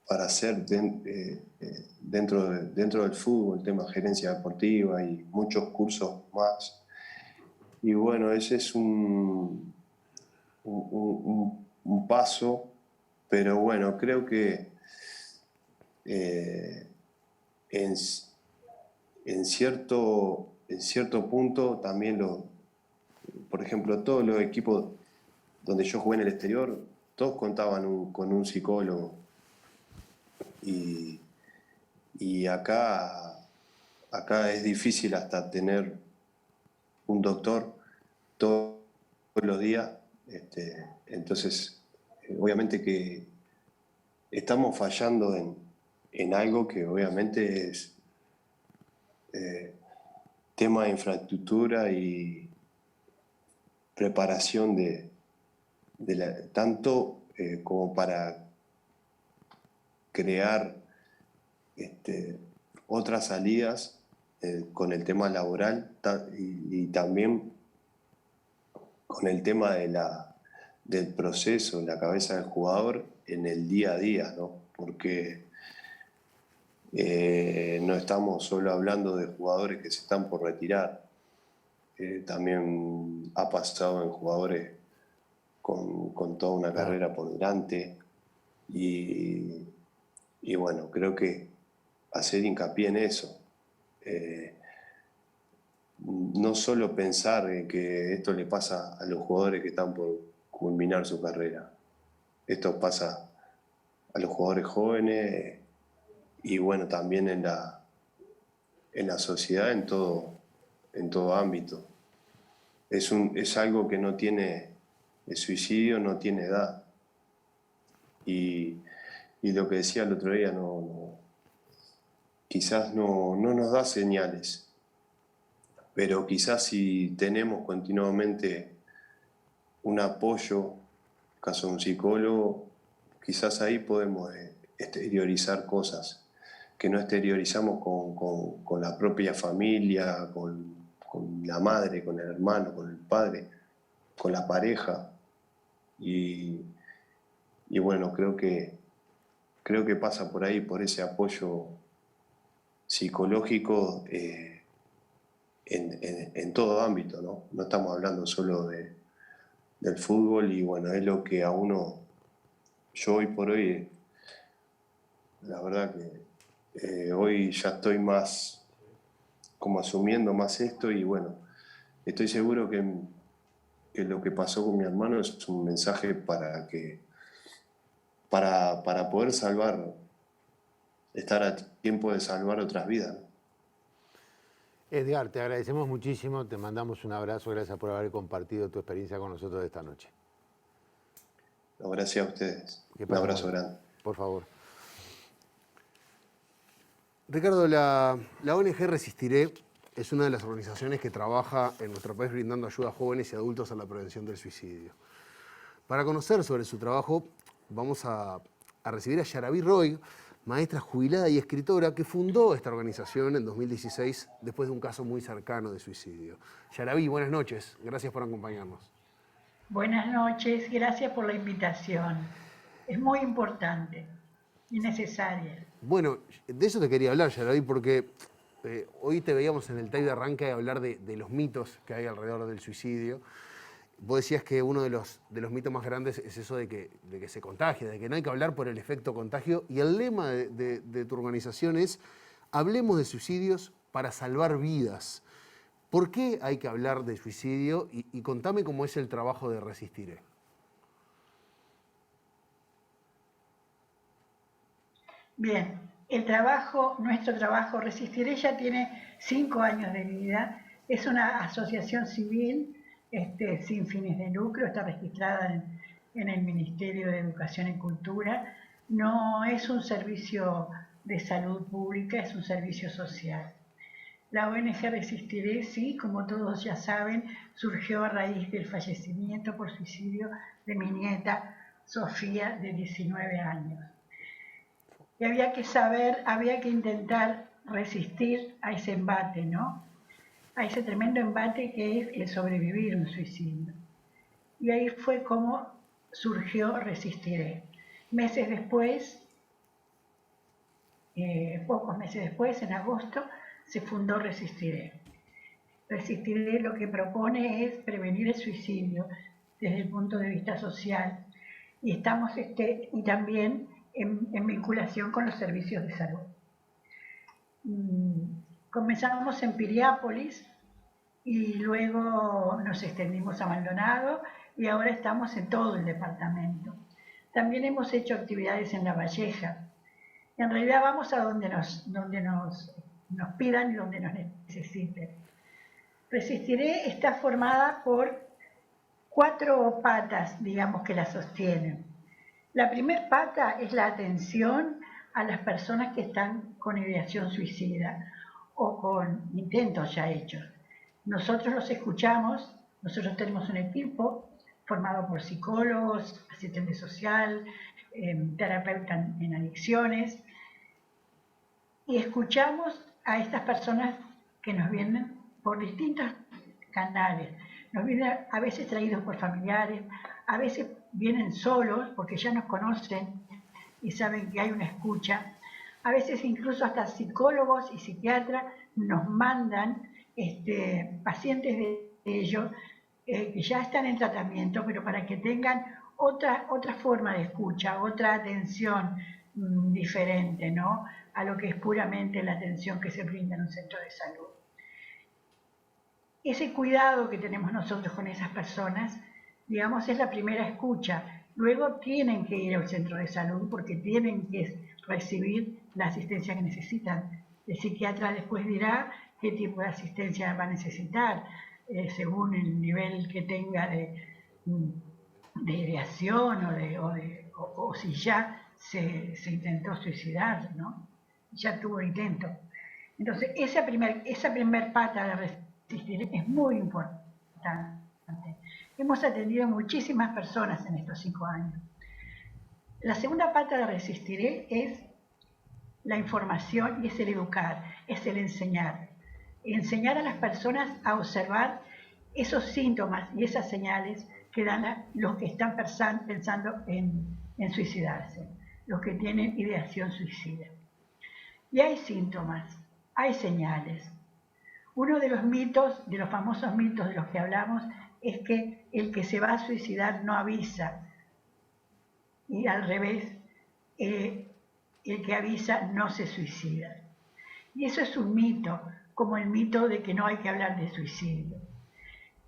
hacer dentro del fútbol, tema de gerencia deportiva y muchos cursos más. Y bueno, ese es un paso, pero bueno, creo que en cierto punto también, por ejemplo, todos los equipos donde yo jugué en el exterior, todos contaban con un psicólogo. Y acá es difícil hasta tener un doctor todos los días. Entonces, obviamente que estamos fallando en algo que obviamente es tema de infraestructura y preparación tanto como para crear otras salidas con el tema laboral y también con el tema del proceso en la cabeza del jugador en el día a día, ¿no? Porque no estamos solo hablando de jugadores que se están por retirar, también ha pasado en jugadores con toda una carrera por delante y bueno, creo que hacer hincapié en eso. No solo pensar en que esto le pasa a los jugadores que están por culminar su carrera. Esto pasa a los jugadores jóvenes y bueno, también en la sociedad, en todo ámbito. Es algo que no tiene, el suicidio no tiene edad. Y lo que decía el otro día, quizás no nos da señales, pero quizás si tenemos continuamente un apoyo, caso de un psicólogo, quizás ahí podemos exteriorizar cosas que no exteriorizamos con la propia familia, con la madre, con el hermano, con el padre, con la pareja. Y bueno, creo que pasa por ahí, por ese apoyo psicológico en todo ámbito, ¿no? No estamos hablando solo del fútbol y bueno, es lo que yo hoy por hoy, la verdad que hoy ya estoy más como asumiendo más esto y bueno, estoy seguro que lo que pasó con mi hermano es un mensaje para poder estar a tiempo de salvar otras vidas, ¿no? Edgar, te agradecemos muchísimo, te mandamos un abrazo, gracias por haber compartido tu experiencia con nosotros esta noche. No, gracias a ustedes. Un abrazo grande. Por favor. Ricardo, la ONG Resistiré es una de las organizaciones que trabaja en nuestro país brindando ayuda a jóvenes y adultos a la prevención del suicidio. Para conocer sobre su trabajo, vamos a recibir a Yaraví Roig, maestra jubilada y escritora que fundó esta organización en 2016 después de un caso muy cercano de suicidio. Yaraví, buenas noches. Gracias por acompañarnos. Buenas noches. Gracias por la invitación. Es muy importante y necesaria. Bueno, de eso te quería hablar, Yaraví, porque hoy te veíamos en el tape de arranque hablar de los mitos que hay alrededor del suicidio. Vos decías que uno de los mitos más grandes es eso de que se contagia, de que no hay que hablar por el efecto contagio. Y el lema de tu organización es: hablemos de suicidios para salvar vidas. ¿Por qué hay que hablar de suicidio? Y contame cómo es el trabajo de Resistiré. Bien, nuestro trabajo Resistiré ya tiene 5 años de vida. Es una asociación civil sin fines de lucro, está registrada en el Ministerio de Educación y Cultura. No es un servicio de salud pública, es un servicio social. La ONG Resistiré, sí, como todos ya saben, surgió a raíz del fallecimiento por suicidio de mi nieta Sofía, de 19 años. Y había que intentar resistir a ese embate, ¿no? A ese tremendo embate que es el sobrevivir un suicidio. Y ahí fue como surgió Resistiré. Meses después, pocos meses después, en agosto, se fundó Resistiré. Resistiré lo que propone es prevenir el suicidio desde el punto de vista social y estamos y también en vinculación con los servicios de salud. Comenzamos en Piriápolis y luego nos extendimos a Maldonado y ahora estamos en todo el departamento. También hemos hecho actividades en La Valleja. En realidad vamos a donde nos pidan y donde nos necesiten. Resistiré está formada por 4 patas, digamos, que la sostienen. La primera pata es la atención a las personas que están con ideación suicida o con intentos ya hechos. Nosotros los escuchamos, nosotros tenemos un equipo formado por psicólogos, asistente social, terapeuta en adicciones, y escuchamos a estas personas que nos vienen por distintos canales. Nos vienen a veces traídos por familiares, a veces vienen solos porque ya nos conocen y saben que hay una escucha. A veces incluso hasta psicólogos y psiquiatras nos mandan pacientes de ellos que ya están en tratamiento, pero para que tengan otra forma de escucha, otra atención diferente, ¿no?, a lo que es puramente la atención que se brinda en un centro de salud. Ese cuidado que tenemos nosotros con esas personas, digamos, es la primera escucha. Luego tienen que ir al centro de salud porque tienen que recibir la asistencia que necesitan. El psiquiatra después dirá qué tipo de asistencia va a necesitar, según el nivel que tenga de ideación o si ya se intentó suicidar, ¿no? Ya tuvo intento. Entonces, esa primer pata de resistir es muy importante. Hemos atendido a muchísimas personas en estos 5 años. La segunda pata de Resistiré es la información y es el educar, es el enseñar. Enseñar a las personas a observar esos síntomas y esas señales que dan los que están pensando en suicidarse, los que tienen ideación suicida. Y hay síntomas, hay señales. Uno de los mitos, de los famosos mitos de los que hablamos, es que el que se va a suicidar no avisa. Y al revés, el que avisa no se suicida. Y eso es un mito, como el mito de que no hay que hablar de suicidio.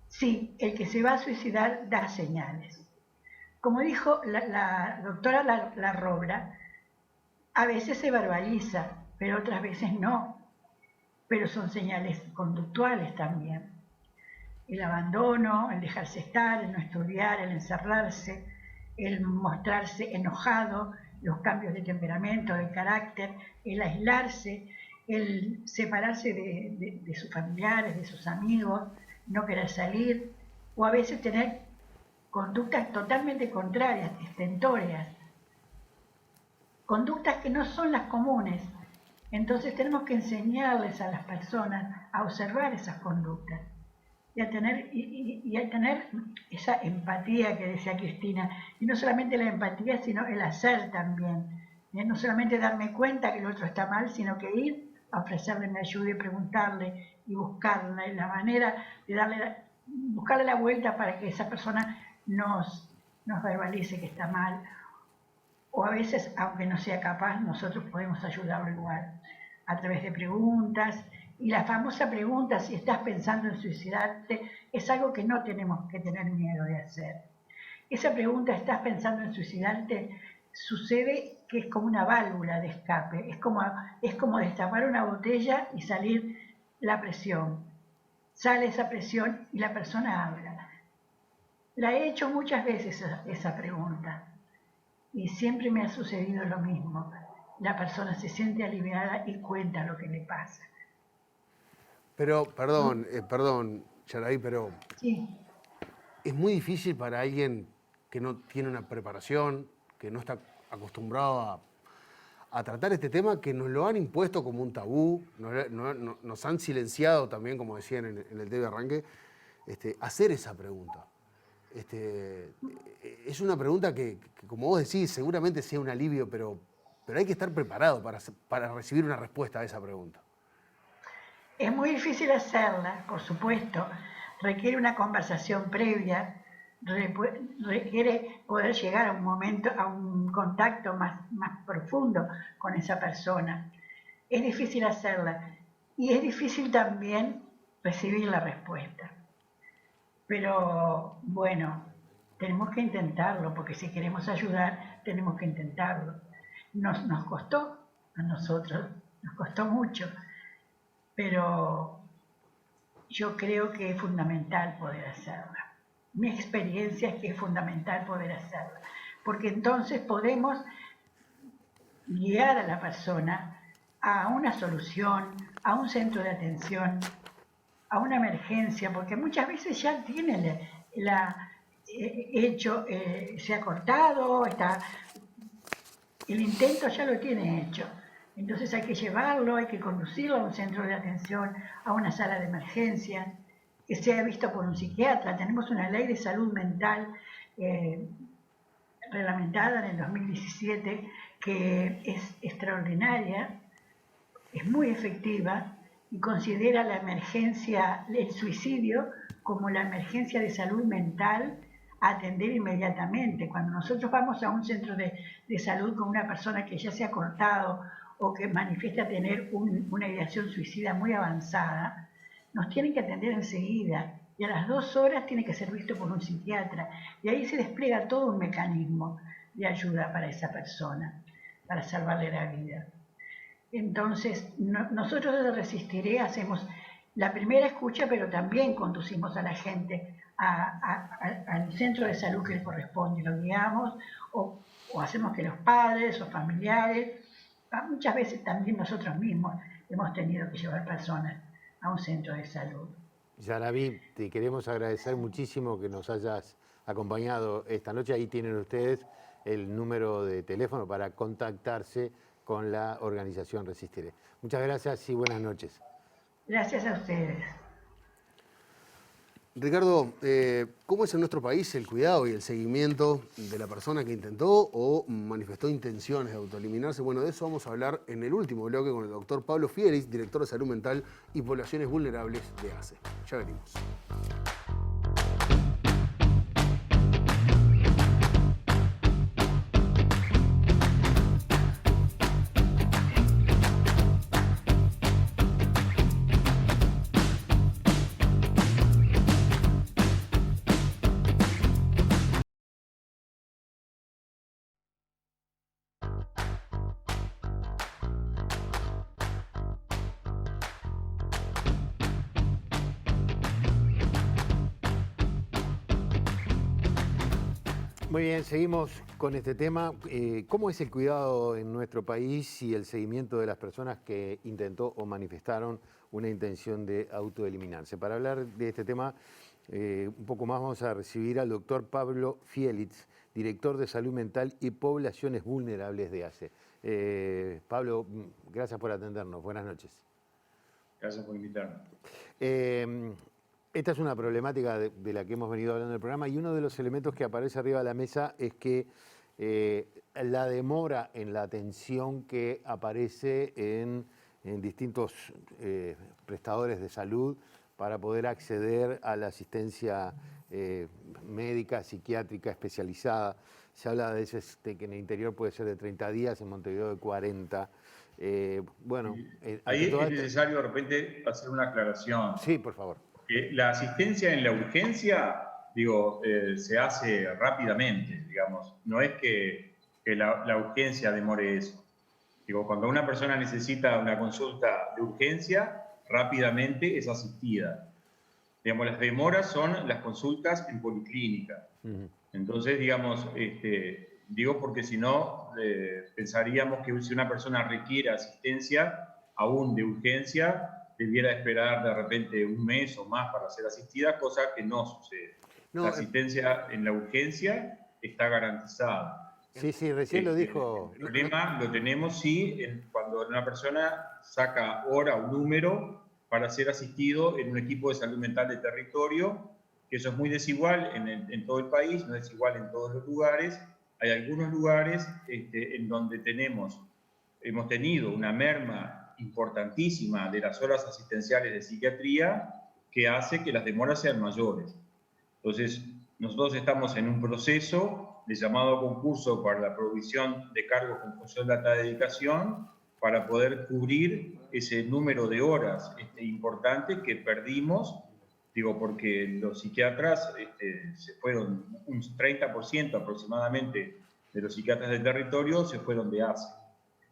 Sí, el que se va a suicidar da señales. Como dijo la doctora Larrobra, a veces se verbaliza, pero otras veces no. Pero son señales conductuales también. El abandono, el dejarse estar, el no estudiar, el encerrarse, el mostrarse enojado, los cambios de temperamento, de carácter, el aislarse, el separarse de sus familiares, de sus amigos, no querer salir, o a veces tener conductas totalmente contrarias, estentóreas, conductas que no son las comunes. Entonces tenemos que enseñarles a las personas a observar esas conductas y a tener esa empatía que decía Cristina, y no solamente la empatía, sino el hacer también. No solamente darme cuenta que el otro está mal, sino que ir a ofrecerle mi ayuda y preguntarle y buscarle la manera de buscarle la vuelta para que esa persona nos verbalice que está mal. O a veces, aunque no sea capaz, nosotros podemos ayudarlo igual, a través de preguntas. Y la famosa pregunta, si estás pensando en suicidarte, es algo que no tenemos que tener miedo de hacer. Esa pregunta, ¿estás pensando en suicidarte?, sucede que es como una válvula de escape, es como destapar una botella y salir la presión. Sale esa presión y la persona habla. La he hecho muchas veces esa pregunta y siempre me ha sucedido lo mismo. La persona se siente aliviada y cuenta lo que le pasa. Pero, perdón, Yaraí, pero sí, es muy difícil para alguien que no tiene una preparación, que no está acostumbrado a tratar este tema, que nos lo han impuesto como un tabú, nos han silenciado también, como decían en el TV Arranque, hacer esa pregunta. Es una pregunta que, como vos decís, seguramente sea un alivio, pero hay que estar preparado para recibir una respuesta a esa pregunta. Es muy difícil hacerla, por supuesto. Requiere una conversación previa, requiere poder llegar a un momento, a un contacto más profundo con esa persona. Es difícil hacerla. y es difícil también recibir la respuesta. Pero bueno, tenemos que intentarlo, porque si queremos ayudar, tenemos que intentarlo. Nos costó a nosotros, nos costó mucho, pero yo creo que es fundamental poder hacerlo. Mi experiencia es que es fundamental poder hacerlo, porque entonces podemos guiar a la persona a una solución, a un centro de atención, a una emergencia, porque muchas veces ya tiene hecho, se ha cortado, el intento ya lo tiene hecho. Entonces hay que llevarlo, hay que conducirlo a un centro de atención, a una sala de emergencia, que sea visto por un psiquiatra. Tenemos una ley de salud mental reglamentada en el 2017 que es extraordinaria, es muy efectiva y considera la emergencia, el suicidio, como la emergencia de salud mental a atender inmediatamente. Cuando nosotros vamos a un centro de salud con una persona que ya se ha cortado o que manifiesta tener una ideación suicida muy avanzada, nos tienen que atender enseguida y a las 2 horas tiene que ser visto por un psiquiatra, y ahí se despliega todo un mecanismo de ayuda para esa persona, para salvarle la vida. Entonces, nosotros desde Resistiré hacemos la primera escucha, pero también conducimos a la gente al centro de salud que le corresponde, lo guiamos o hacemos que los padres o familiares, muchas veces también nosotros mismos hemos tenido que llevar personas a un centro de salud. Yaraví, te queremos agradecer muchísimo que nos hayas acompañado esta noche. Ahí tienen ustedes el número de teléfono para contactarse con la organización Resistiré. Muchas gracias y buenas noches. Gracias a ustedes. Ricardo, ¿cómo es en nuestro país el cuidado y el seguimiento de la persona que intentó o manifestó intenciones de autoeliminarse? Bueno, de eso vamos a hablar en el último bloque con el doctor Pablo Fielis, director de Salud Mental y Poblaciones Vulnerables de ACE. Ya venimos. Muy bien, seguimos con este tema. ¿Cómo es el cuidado en nuestro país y el seguimiento de las personas que intentó o manifestaron una intención de autoeliminarse? Para hablar de este tema un poco más vamos a recibir al doctor Pablo Fielis, director de Salud Mental y Poblaciones Vulnerables de ACE. Pablo, gracias por atendernos. Buenas noches. Gracias por invitarme. Esta es una problemática de la que hemos venido hablando en el programa y uno de los elementos que aparece arriba de la mesa es que la demora en la atención que aparece en distintos prestadores de salud para poder acceder a la asistencia médica, psiquiátrica especializada. Se habla de veces de que en el interior puede ser de 30 días, en Montevideo de 40. Ahí es necesario de repente hacer una aclaración. Sí, por favor. La asistencia en la urgencia, se hace rápidamente, digamos. No es que la urgencia demore eso. Cuando una persona necesita una consulta de urgencia, rápidamente es asistida. Las demoras son las consultas en policlínica. Entonces, digo porque si no, pensaríamos que si una persona requiere asistencia, aún de urgencia, debiera esperar de repente un mes o más para ser asistida, cosa que no sucede. La asistencia en la urgencia está garantizada. Sí, recién lo dijo. El problema lo tenemos cuando una persona saca hora o número para ser asistido en un equipo de salud mental de territorio, que eso es muy desigual en todo el país, no es igual en todos los lugares. Hay algunos lugares en donde hemos tenido una merma importantísima de las horas asistenciales de psiquiatría que hace que las demoras sean mayores. Entonces, nosotros estamos en un proceso de llamado concurso para la provisión de cargos con función de alta dedicación para poder cubrir ese número de horas importante que perdimos, digo, porque los psiquiatras se fueron, un 30% aproximadamente de los psiquiatras del territorio se fueron de ACE.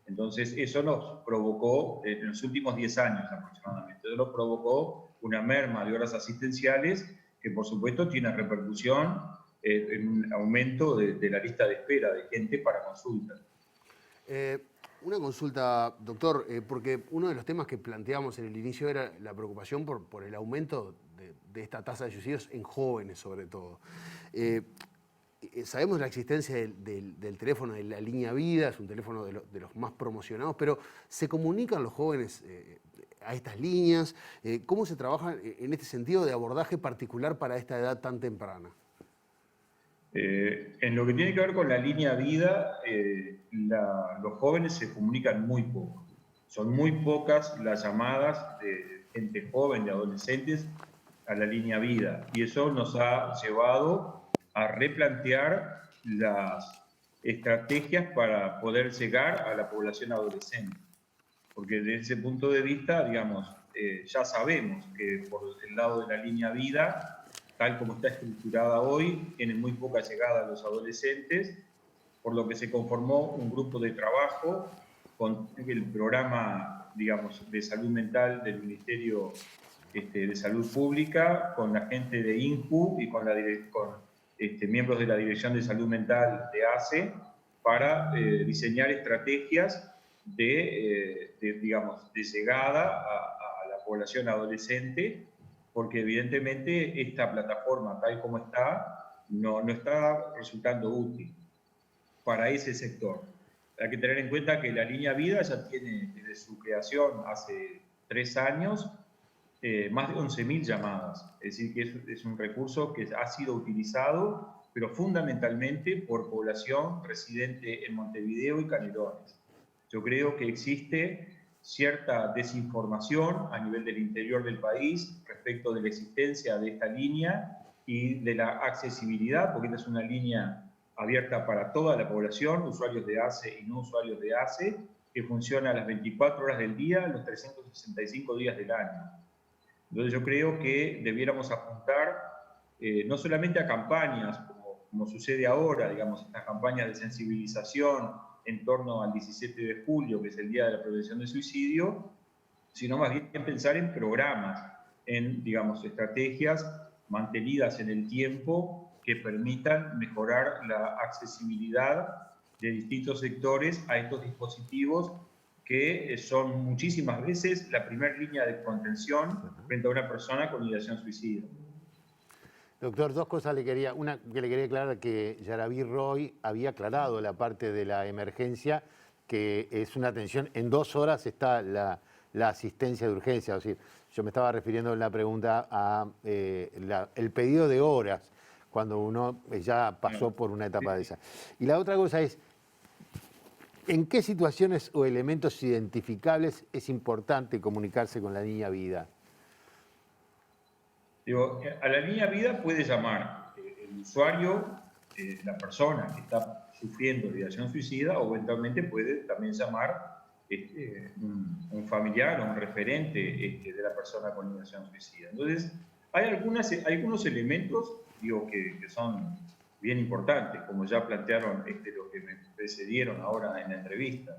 Entonces, eso nos provocó, en los últimos 10 años aproximadamente, eso nos provocó una merma de horas asistenciales que, por supuesto, tiene repercusión en un aumento de la lista de espera de gente para consulta. Una consulta, doctor, porque uno de los temas que planteamos en el inicio era la preocupación por el aumento de esta tasa de suicidios en jóvenes, sobre todo. Sabemos la existencia del teléfono de la línea Vida, es un teléfono de los más promocionados, pero ¿se comunican los jóvenes a estas líneas? ¿Cómo se trabaja en este sentido de abordaje particular para esta edad tan temprana? En lo que tiene que ver con la línea Vida, los jóvenes se comunican muy poco. Son muy pocas las llamadas de gente joven, de adolescentes, a la línea Vida. Y eso nos ha llevado a replantear las estrategias para poder llegar a la población adolescente. Porque desde ese punto de vista, digamos, ya sabemos que por el lado de la línea Vida, tal como está estructurada hoy, tiene muy poca llegada a los adolescentes, por lo que se conformó un grupo de trabajo con el programa, digamos, de salud mental del Ministerio de Salud Pública, con la gente de INJU y con miembros de la Dirección de Salud Mental de ACE, para diseñar estrategias de llegada a la población adolescente, porque evidentemente esta plataforma, tal como está, no está resultando útil para ese sector. Hay que tener en cuenta que la línea Vida ya tiene, desde su creación hace 3 años, más de 11.000 llamadas. Es decir, que es un recurso que ha sido utilizado, pero fundamentalmente por población residente en Montevideo y Canelones. Yo creo que existe cierta desinformación a nivel del interior del país respecto de la existencia de esta línea y de la accesibilidad, porque esta es una línea abierta para toda la población, usuarios de ACE y no usuarios de ACE, que funciona las 24 horas del día, los 365 días del año. Entonces yo creo que debiéramos apuntar no solamente a campañas, como sucede ahora, digamos, estas campañas de sensibilización en torno al 17 de julio, que es el Día de la Prevención del Suicidio, sino más bien pensar en programas, en, digamos, estrategias mantenidas en el tiempo que permitan mejorar la accesibilidad de distintos sectores a estos dispositivos que son muchísimas veces la primera línea de contención frente a una persona con ideación suicida. Doctor, 2 cosas una que le quería aclarar, que Yaraví Roy había aclarado la parte de la emergencia, que es una atención, en 2 horas está la asistencia de urgencia. Es decir, yo me estaba refiriendo en la pregunta a el pedido de horas, cuando uno ya pasó por una etapa de esa. Y la otra cosa es, ¿en qué situaciones o elementos identificables es importante comunicarse con la línea Vida? Digo, a la línea Vida puede llamar el usuario, la persona que está sufriendo de ideación suicida, o eventualmente puede también llamar un familiar o un referente de la persona con ideación suicida. Entonces, hay algunos elementos, digo, que son bien importantes, como ya plantearon los que me precedieron ahora en la entrevista.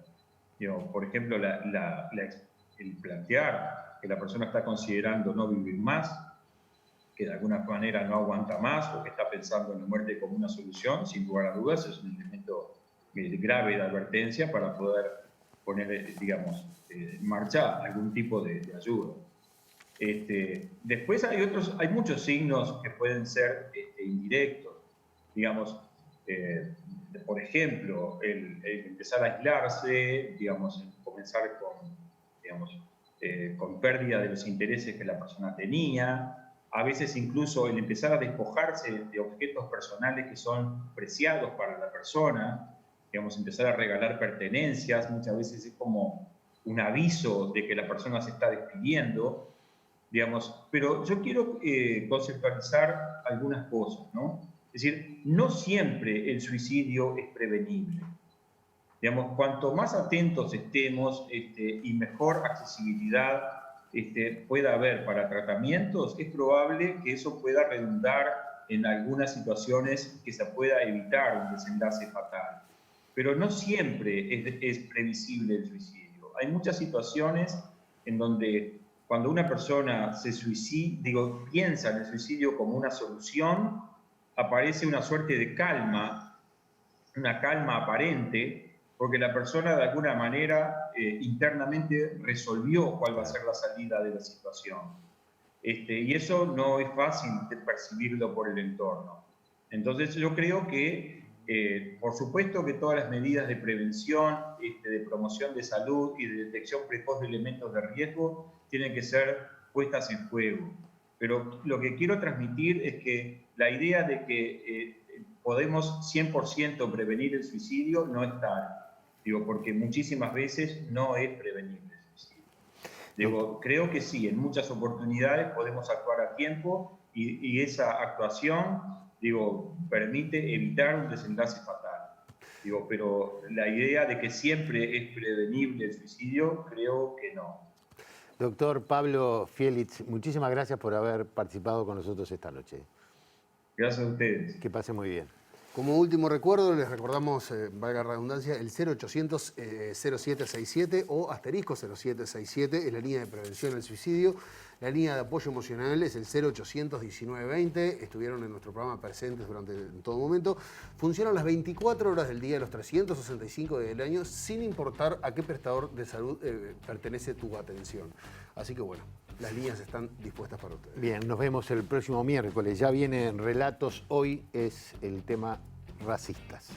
Digo, por ejemplo, el plantear que la persona está considerando no vivir más, que de alguna manera no aguanta más o que está pensando en la muerte como una solución, sin lugar a dudas, es un elemento grave de advertencia para poder poner, digamos, en marcha algún tipo de ayuda. Después hay muchos signos que pueden ser indirectos, digamos, por ejemplo, el empezar a aislarse, digamos, el comenzar con pérdida de los intereses que la persona tenía, a veces incluso el empezar a despojarse de objetos personales que son preciados para la persona, digamos, empezar a regalar pertenencias, muchas veces es como un aviso de que la persona se está despidiendo, digamos, pero yo quiero conceptualizar algunas cosas, ¿no? Es decir, no siempre el suicidio es prevenible. Digamos, cuanto más atentos estemos y mejor accesibilidad pueda haber para tratamientos, es probable que eso pueda redundar en algunas situaciones que se pueda evitar un desenlace fatal. Pero no siempre es previsible el suicidio. Hay muchas situaciones en donde cuando una persona se suicida, piensa en el suicidio como una solución, aparece una suerte de calma, una calma aparente, porque la persona de alguna manera internamente resolvió cuál va a ser la salida de la situación. Y eso no es fácil de percibirlo por el entorno. Entonces yo creo que, por supuesto que todas las medidas de prevención, de promoción de salud y de detección precoz de elementos de riesgo tienen que ser puestas en juego. Pero lo que quiero transmitir es que la idea de que podemos 100% prevenir el suicidio no es tal. Porque muchísimas veces no es prevenible el suicidio. Creo que sí, en muchas oportunidades podemos actuar a tiempo y esa actuación, permite evitar un desenlace fatal. Pero la idea de que siempre es prevenible el suicidio, creo que no. Doctor Pablo Fielitz, muchísimas gracias por haber participado con nosotros esta noche. Gracias a ustedes. Que pase muy bien. Como último recuerdo, les recordamos, valga la redundancia, el 0800-0767 o asterisco 0767 es la línea de prevención del suicidio. La línea de apoyo emocional es el 0800-1920. Estuvieron en nuestro programa presentes en todo momento. Funcionan las 24 horas del día, los 365 días del año, sin importar a qué prestador de salud pertenece tu atención. Así que bueno, las líneas están dispuestas para ustedes. Bien, nos vemos el próximo miércoles. Ya vienen relatos. Hoy es el tema racistas.